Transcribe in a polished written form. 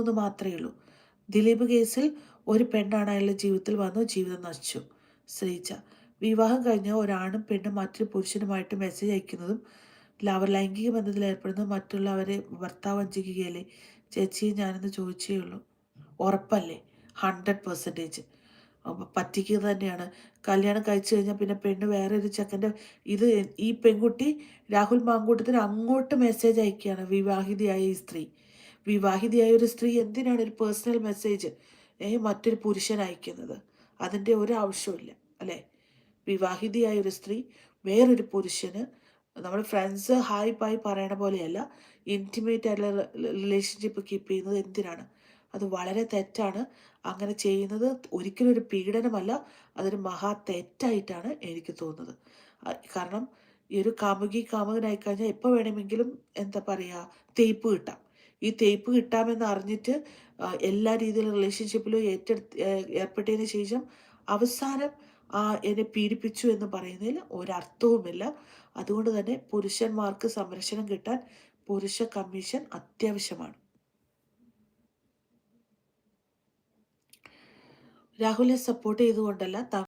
എന്ന് മാത്രമേ ഉള്ളൂ. ദിലീപ് കേസിൽ ഒരു പെണ്ണാണ് അയാളുടെ ജീവിതത്തിൽ വന്നു, ജീവിതം നശിച്ചു. ശ്രീജ വിവാഹം കഴിഞ്ഞ ഒരാണും പെണ്ണും മറ്റൊരു പുരുഷനുമായിട്ട് മെസ്സേജ് അയക്കുന്നതും അവർ ലൈംഗിക ബന്ധത്തിൽ ഏർപ്പെടുന്നതും മറ്റുള്ളവരെ ഭർത്താവ് വഞ്ചിക്കുകയല്ലേ? ചേച്ചിയെ ഞാനെന്ന് ചോദിച്ചേ ഉള്ളൂ. ഉറപ്പല്ലേ? 100% പറ്റിക്കുക തന്നെയാണ്. കല്യാണം കഴിച്ചു കഴിഞ്ഞാൽ പിന്നെ പെണ്ണ് വേറെ ഒരു ചെക്കൻ്റെ ഇത് ഈ പെൺകുട്ടി രാഹുൽ മാങ്കൂട്ടത്തിന് അങ്ങോട്ട് മെസ്സേജ് അയക്കുകയാണ്. വിവാഹിതയായ ഈ സ്ത്രീ, വിവാഹിതയായ ഒരു സ്ത്രീ എന്തിനാണ് ഒരു പേഴ്സണൽ മെസ്സേജ് മറ്റൊരു പുരുഷൻ അയക്കുന്നത്? അതിൻ്റെ ഒരു ആവശ്യമില്ല അല്ലേ? വിവാഹിതയായ ഒരു സ്ത്രീ വേറൊരു പുരുഷന്, നമ്മൾ ഫ്രണ്ട്സ് ഹായ് ബായ് പറയണ പോലെയല്ല, ഇൻറ്റിമേറ്റ് ആയിട്ടുള്ള റിലേഷൻഷിപ്പ് കീപ്പ് ചെയ്യുന്നത് എന്തിനാണ്? അത് വളരെ തെറ്റാണ്. അങ്ങനെ ചെയ്യുന്നത് ഒരിക്കലും ഒരു പീഡനമല്ല, അതൊരു മഹാ തെറ്റായിട്ടാണ് എനിക്ക് തോന്നുന്നത്. കാരണം ഈ ഒരു കാമുകനായി കഴിഞ്ഞാൽ എപ്പോൾ വേണമെങ്കിലും എന്താ പറയുക, തേപ്പ് കിട്ടാം. ഈ തേപ്പ് കിട്ടാമെന്ന് അറിഞ്ഞിട്ട് എല്ലാ രീതിയിലുള്ള റിലേഷൻഷിപ്പിലും ഏർപ്പെട്ടതിന് ശേഷം അവസാനം എന്നെ പീഡിപ്പിച്ചു എന്ന് പറയുന്നതിൽ ഒരർത്ഥവുമില്ല. അതുകൊണ്ട് തന്നെ പുരുഷന്മാർക്ക് സംരക്ഷണം കിട്ടാൻ പുരുഷ കമ്മീഷൻ അത്യാവശ്യമാണ്. രാഹുലിനെ സപ്പോർട്ട് ചെയ്തുകൊണ്ടല്ല,